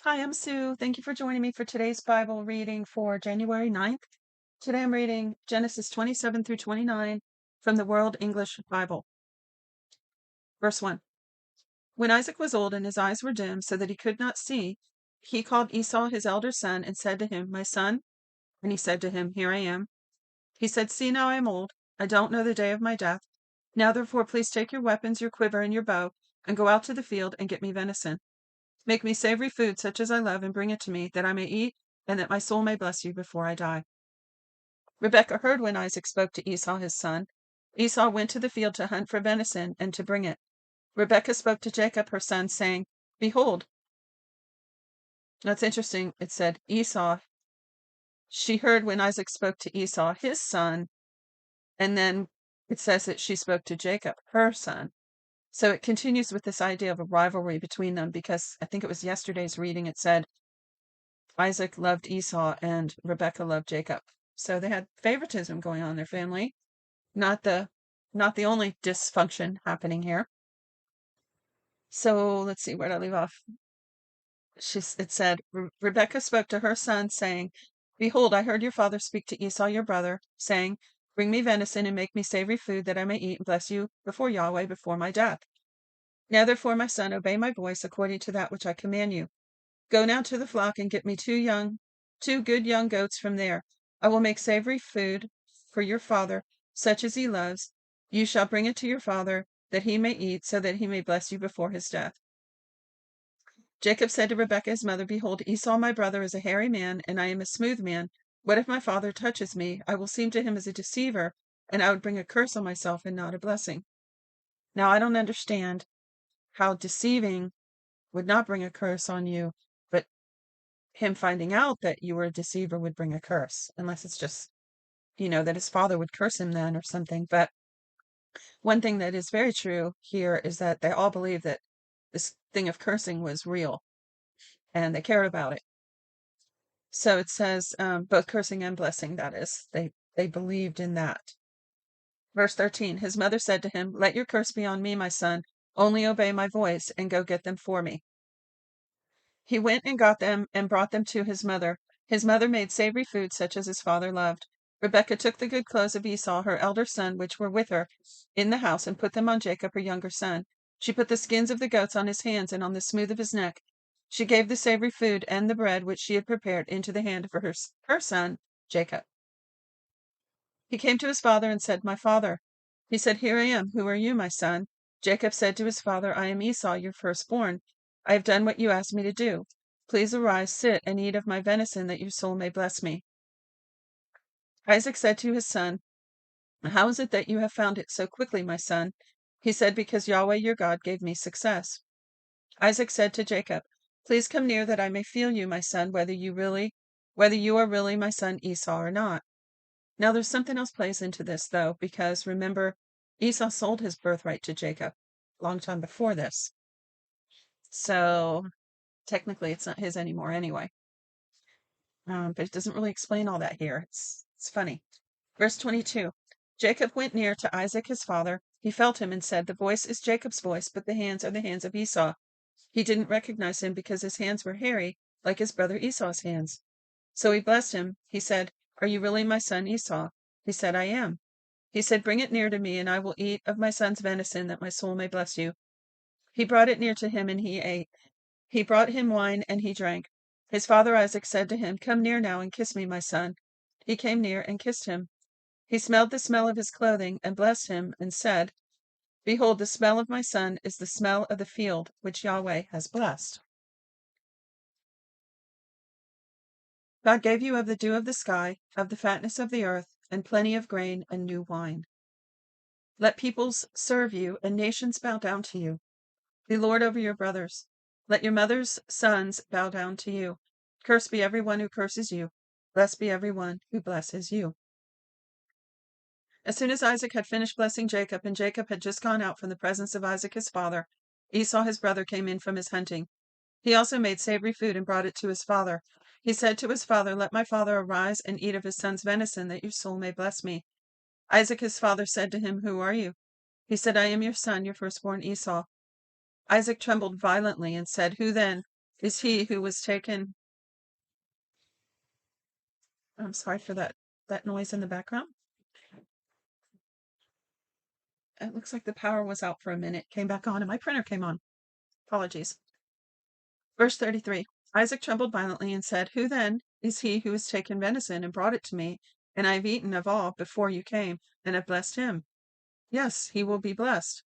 Hi, I'm Sue. Thank you for joining me for today's Bible reading for January 9th. Today I'm reading Genesis 27 through 29 from the World English Bible. Verse 1. When Isaac was old and his eyes were dim so that he could not see, he called Esau his elder son and said to him, "My son." And he said to him, "Here I am." He said, "See, now I am old. I don't know the day of my death. Now therefore please take your weapons, your quiver, and your bow, and go out to the field and get me venison. Make me savory food such as I love and bring it to me, that I may eat, and that my soul may bless you before I die." Rebekah heard when Isaac spoke to Esau his son. Esau went to the field to hunt for venison and to bring it. Rebekah spoke to Jacob her son, saying, "Behold." That's interesting. It said Esau. She heard when Isaac spoke to Esau his son, and then it says that she spoke to Jacob her son. So it continues with this idea of a rivalry between them, because I think it was yesterday's reading. It said Isaac loved Esau and Rebekah loved Jacob. So they had favoritism going on in their family. Not the only dysfunction happening here. So let's see, where did I leave off? It said, Rebekah spoke to her son, saying, "Behold, I heard your father speak to Esau your brother, saying, Bring me venison and make me savory food, that I may eat and bless you before Yahweh before my death. Now therefore, my son, obey my voice according to that which I command you. Go now to the flock and get me two good young goats from there. I will make savory food for your father, such as he loves. You shall bring it to your father, that he may eat, so that he may bless you before his death." Jacob said to Rebekah his mother, "Behold, Esau my brother is a hairy man, and I am a smooth man. What if my father touches me? I will seem to him as a deceiver, and I would bring a curse on myself and not a blessing." Now, I don't understand how deceiving would not bring a curse on you, but him finding out that you were a deceiver would bring a curse, unless it's just, that his father would curse him then or something. But one thing that is very true here is that they all believe that this thing of cursing was real, and they cared about it. So it says both cursing and blessing, that is. They believed in that. Verse 13, his mother said to him, "Let your curse be on me, my son. Only obey my voice and go get them for me." He went and got them and brought them to his mother. His mother made savory food such as his father loved. Rebekah took the good clothes of Esau, her elder son, which were with her in the house, and put them on Jacob, her younger son. She put the skins of the goats on his hands and on the smooth of his neck. She gave the savory food and the bread which she had prepared into the hand of her son, Jacob. He came to his father and said, "My father." He said, "Here I am. Who are you, my son?" Jacob said to his father, "I am Esau, your firstborn. I have done what you asked me to do. Please arise, sit, and eat of my venison, that your soul may bless me." Isaac said to his son, "How is it that you have found it so quickly, my son?" He said, "Because Yahweh your God gave me success." Isaac said to Jacob, "Please come near, that I may feel you, my son, whether you are really my son Esau or not." Now there's something else plays into this, though, because remember, Esau sold his birthright to Jacob a long time before this. So technically it's not his anymore anyway. But it doesn't really explain all that here. It's funny. Verse 22. Jacob went near to Isaac his father. He felt him and said, "The voice is Jacob's voice, but the hands are the hands of Esau." He didn't recognize him because his hands were hairy, like his brother Esau's hands. So he blessed him. He said, "Are you really my son Esau?" He said, "I am." He said, "Bring it near to me, and I will eat of my son's venison, that my soul may bless you." He brought it near to him, and he ate. He brought him wine, and he drank. His father Isaac said to him, "Come near now and kiss me, my son." He came near and kissed him. He smelled the smell of his clothing, and blessed him, and said, "Behold, the smell of my son is the smell of the field which Yahweh has blessed." God gave you of the dew of the sky, of the fatness of the earth, and plenty of grain and new wine. Let peoples serve you, and nations bow down to you. Be Lord over your brothers. Let your mother's sons bow down to you. Cursed be every one who curses you. Blessed be every one who blesses you. As soon as Isaac had finished blessing Jacob, and Jacob had just gone out from the presence of Isaac his father, Esau his brother came in from his hunting. He also made savory food and brought it to his father. He said to his father, "Let my father arise and eat of his son's venison, that your soul may bless me." Isaac his father said to him, "Who are you?" He said, "I am your son, your firstborn Esau." Isaac trembled violently and said, "Who then is he who was taken. I'm sorry for that noise in the background. It looks like the power was out for a minute, came back on, and my printer came on. Apologies. Verse 33. Isaac trembled violently and said, Who then is he who has taken venison and brought it to me? And I have eaten of all before you came, and have blessed him. Yes, he will be blessed.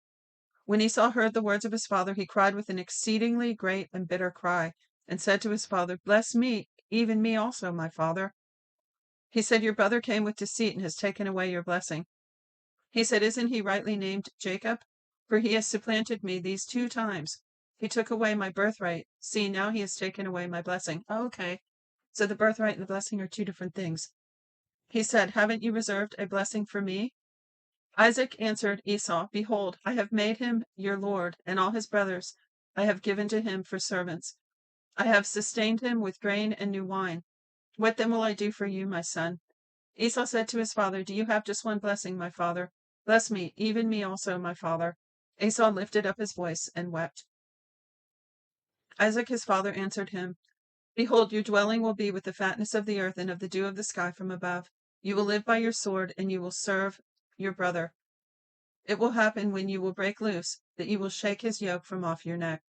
When Esau heard the words of his father, he cried with an exceedingly great and bitter cry, and said to his father, Bless me, even me also, my father. He said, Your brother came with deceit and has taken away your blessing. He said, Isn't he rightly named Jacob? For he has supplanted me these 2 times. He took away my birthright. See, now he has taken away my blessing. Oh, okay. So the birthright and the blessing are 2 different things. He said, Haven't you reserved a blessing for me? Isaac answered Esau, Behold, I have made him your lord, and all his brothers I have given to him for servants. I have sustained him with grain and new wine. What then will I do for you, my son? Esau said to his father, Do you have just one blessing, my father? Bless me, even me also, my father. Esau lifted up his voice and wept. Isaac his father answered him, Behold, your dwelling will be with the fatness of the earth and of the dew of the sky from above. You will live by your sword, and you will serve your brother. It will happen when you will break loose, that you will shake his yoke from off your neck.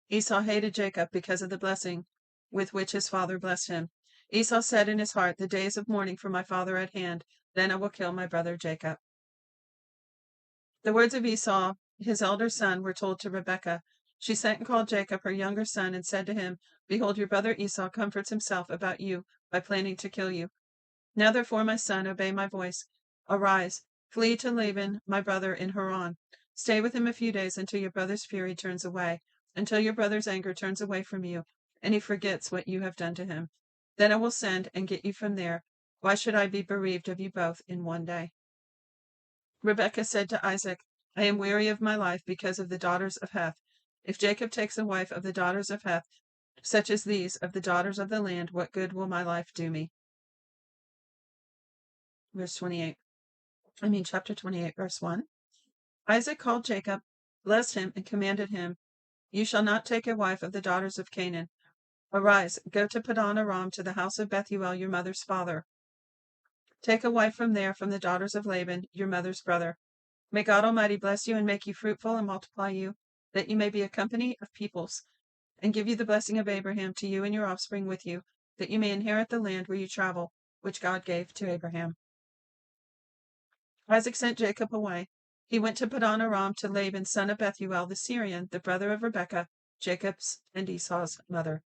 Esau hated Jacob because of the blessing with which his father blessed him. Esau said in his heart, The days of mourning for my father are at hand. Then I will kill my brother Jacob. The words of Esau, his elder son, were told to Rebekah. She sent and called Jacob, her younger son, and said to him, Behold, your brother Esau comforts himself about you by planning to kill you. Now therefore, my son, obey my voice. Arise, flee to Laban, my brother, in Haran. Stay with him a few days until your brother's fury turns away, until your brother's anger turns away from you, and he forgets what you have done to him. Then I will send and get you from there. Why should I be bereaved of you both in one day? Rebekah said to Isaac, I am weary of my life because of the daughters of Heth. If Jacob takes a wife of the daughters of Heth, such as these of the daughters of the land, what good will my life do me? Verse 28. Chapter 28, verse 1. Isaac called Jacob, blessed him, and commanded him, You shall not take a wife of the daughters of Canaan. Arise, go to Padan Aram, to the house of Bethuel, your mother's father. Take a wife from there, from the daughters of Laban, your mother's brother. May God Almighty bless you and make you fruitful and multiply you, that you may be a company of peoples, and give you the blessing of Abraham to you and your offspring with you, that you may inherit the land where you travel, which God gave to Abraham. Isaac sent Jacob away. He went to Padan Aram to Laban, son of Bethuel the Syrian, the brother of Rebekah, Jacob's and Esau's mother.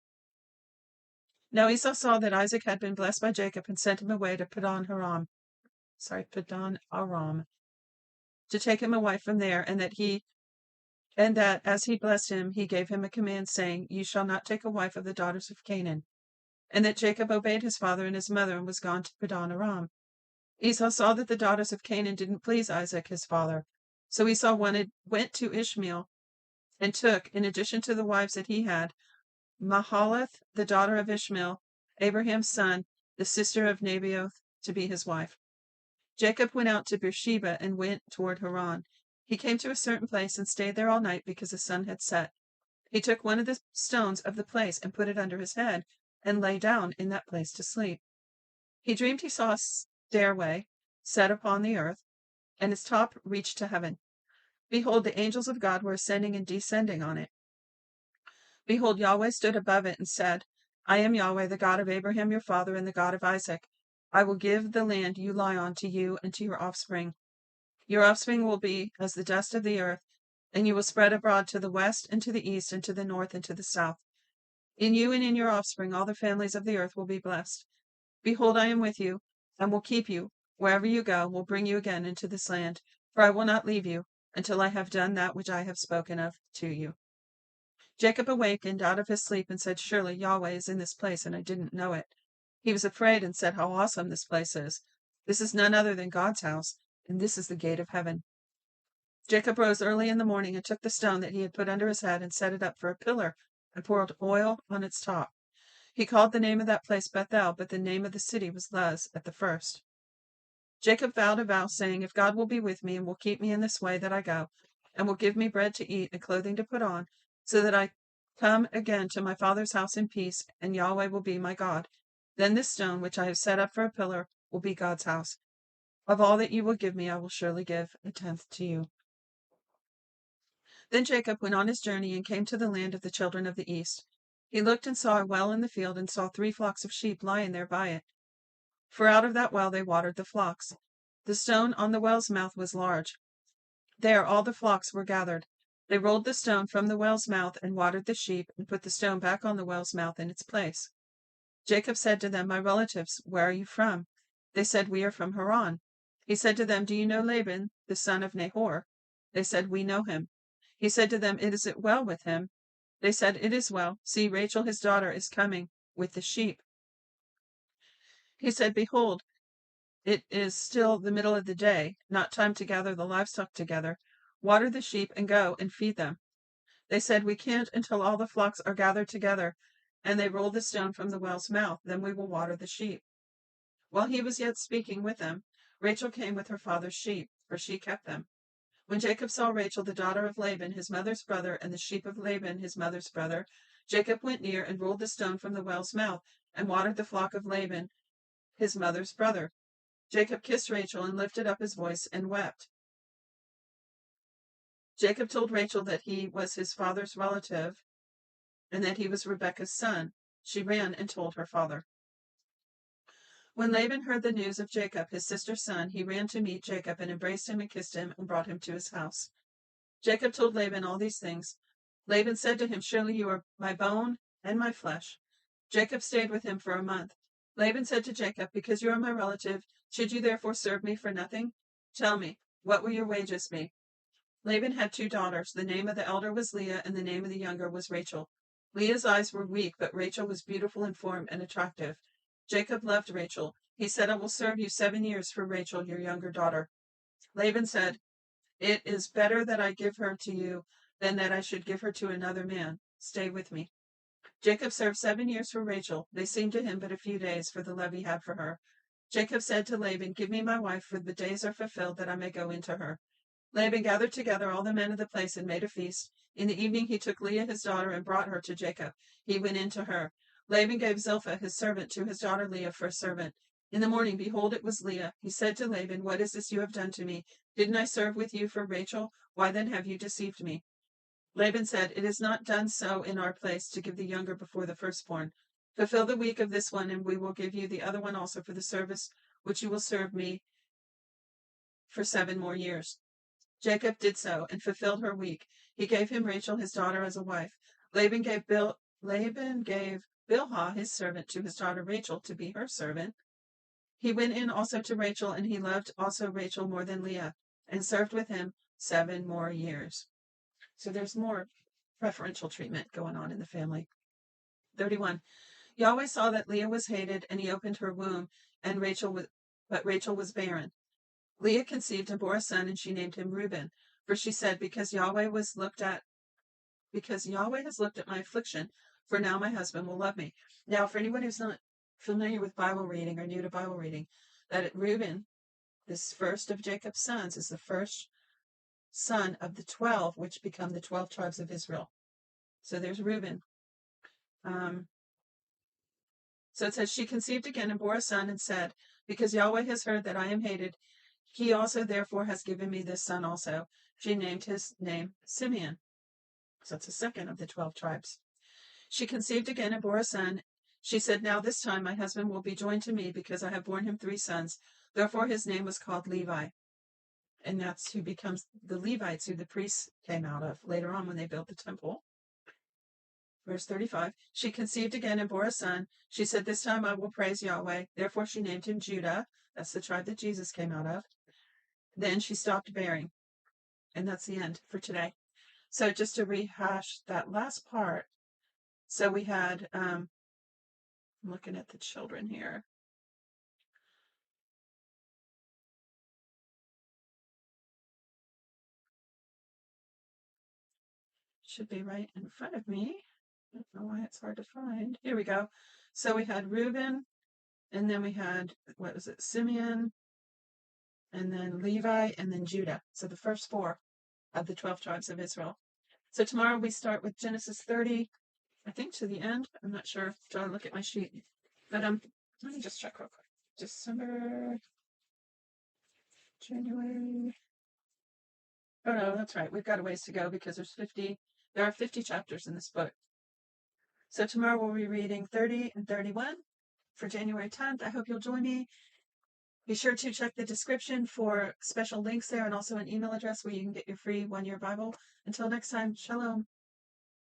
Now Esau saw that Isaac had been blessed by Jacob and sent him away to Padan Aram, to take him a wife from there, and that as he blessed him, he gave him a command, saying, You shall not take a wife of the daughters of Canaan. And that Jacob obeyed his father and his mother, and was gone to Padan Aram. Esau saw that the daughters of Canaan didn't please Isaac his father. So Esau went to Ishmael and took, in addition to the wives that he had, Mahalath, the daughter of Ishmael, Abraham's son, the sister of Nebaioth, to be his wife. Jacob went out to Beersheba and went toward Haran. He came to a certain place and stayed there all night because the sun had set. He took one of the stones of the place and put it under his head and lay down in that place to sleep. He dreamed he saw a stairway set upon the earth, and its top reached to heaven. Behold, the angels of God were ascending and descending on it. Behold, Yahweh stood above it and said, I am Yahweh, the God of Abraham your father, and the God of Isaac. I will give the land you lie on to you and to your offspring. Your offspring will be as the dust of the earth, and you will spread abroad to the west and to the east and to the north and to the south. In you and in your offspring all the families of the earth will be blessed. Behold, I am with you, and will keep you. Wherever you go, will bring you again into this land, for I will not leave you until I have done that which I have spoken of to you. Jacob awakened out of his sleep and said, Surely Yahweh is in this place, and I didn't know it. He was afraid and said, How awesome this place is. This is none other than God's house, and this is the gate of heaven. Jacob rose early in the morning and took the stone that he had put under his head and set it up for a pillar and poured oil on its top. He called the name of that place Bethel, but the name of the city was Luz at the first. Jacob vowed a vow, saying, If God will be with me and will keep me in this way that I go, and will give me bread to eat and clothing to put on, so that I Come again to my father's house in peace, and Yahweh will be my God. Then this stone, which I have set up for a pillar, will be God's house. Of all that you will give me, I will surely give a tenth to you. Then Jacob went on his journey and came to the land of the children of the east. He looked and saw a well in the field, and saw 3 flocks of sheep lying there by it. For out of that well they watered the flocks. The stone on the well's mouth was large. There all the flocks were gathered. They rolled the stone from the well's mouth and watered the sheep, and put the stone back on the well's mouth in its place. Jacob said to them, My relatives, where are you from? They said, We are from Haran. He said to them, Do you know Laban, the son of Nahor? They said, We know him. He said to them, Is it well with him? They said, It is well. See, Rachel his daughter is coming with the sheep. He said, Behold, it is still the middle of the day, not time to gather the livestock together. Water the sheep and go and feed them. They said, We can't until all the flocks are gathered together. And they rolled the stone from the well's mouth. Then we will water the sheep. While he was yet speaking with them, Rachel came with her father's sheep, for she kept them. When Jacob saw Rachel, the daughter of Laban, his mother's brother, and the sheep of Laban, his mother's brother, Jacob went near and rolled the stone from the well's mouth and watered the flock of Laban, his mother's brother. Jacob kissed Rachel and lifted up his voice and wept. Jacob told Rachel that he was his father's relative and that he was Rebekah's son. She ran and told her father. When Laban heard the news of Jacob, his sister's son, he ran to meet Jacob and embraced him and kissed him and brought him to his house. Jacob told Laban all these things. Laban said to him, Surely you are my bone and my flesh. Jacob stayed with him for a month. Laban said to Jacob, Because you are my relative, should you therefore serve me for nothing? Tell me, what will your wages be? Laban had 2 daughters. The name of the elder was Leah, and the name of the younger was Rachel. Leah's eyes were weak, but Rachel was beautiful in form and attractive. Jacob loved Rachel. He said, I will serve you 7 years for Rachel, your younger daughter. Laban said, It is better that I give her to you than that I should give her to another man. Stay with me. Jacob served 7 years for Rachel. They seemed to him but a few days for the love he had for her. Jacob said to Laban, Give me my wife, for the days are fulfilled that I may go into her. Laban gathered together all the men of the place and made a feast. In the evening he took Leah his daughter and brought her to Jacob. He went in to her. Laban gave Zilpah his servant to his daughter Leah for a servant. In the morning, behold, it was Leah. He said to Laban, What is this you have done to me? Didn't I serve with you for Rachel? Why then have you deceived me? Laban said, It is not done so in our place to give the younger before the firstborn. Fulfill the week of this one, and we will give you the other one also for the service which you will serve me for 7 more years. Jacob did so and fulfilled her week. He gave him Rachel his daughter as a wife. Laban gave Bilhah his servant to his daughter Rachel to be her servant. He went in also to Rachel, and he loved also Rachel more than Leah, and served with him 7 more years. So there's more preferential treatment going on in the family. 31. Yahweh saw that Leah was hated, and he opened her womb, but Rachel was barren. Leah conceived and bore a son, and she named him Reuben, for she said, Because Yahweh has looked at my affliction, for now my husband will love me. Now, for anyone who's not familiar with Bible reading or new to Bible reading, that Reuben, this first of Jacob's sons, is the first son of the 12, which become the 12 tribes of Israel. So there's Reuben. So it says, She conceived again and bore a son and said, Because Yahweh has heard that I am hated, he also therefore has given me this son also. She named his name Simeon. So it's the second of the 12 tribes. She conceived again and bore a son. She said, Now this time my husband will be joined to me, because I have borne him 3 sons. Therefore his name was called Levi. And that's who becomes the Levites, who the priests came out of later on when they built the temple. Verse 35, She conceived again and bore a son. She said, This time I will praise Yahweh. Therefore she named him Judah. That's the tribe that Jesus came out of. Then she stopped bearing. And that's the end for today. So just to rehash that last part. So we had, I'm looking at the children here. Should be right in front of me. I don't know why it's hard to find. Here we go. So we had Reuben, and then we had, what was it, Simeon, and then Levi, and then Judah. So the first 4 of the 12 tribes of Israel. So tomorrow we start with Genesis 30, I think to the end. I'm not sure. Trying to look at my sheet. But let me just check real quick. December, January. Oh no, that's right. We've got a ways to go because there are 50 chapters in this book. So tomorrow we'll be reading 30 and 31 for January 10th. I hope you'll join me. Be sure to check the description for special links there and also an email address where you can get your free 1-year Bible. Until next time, shalom.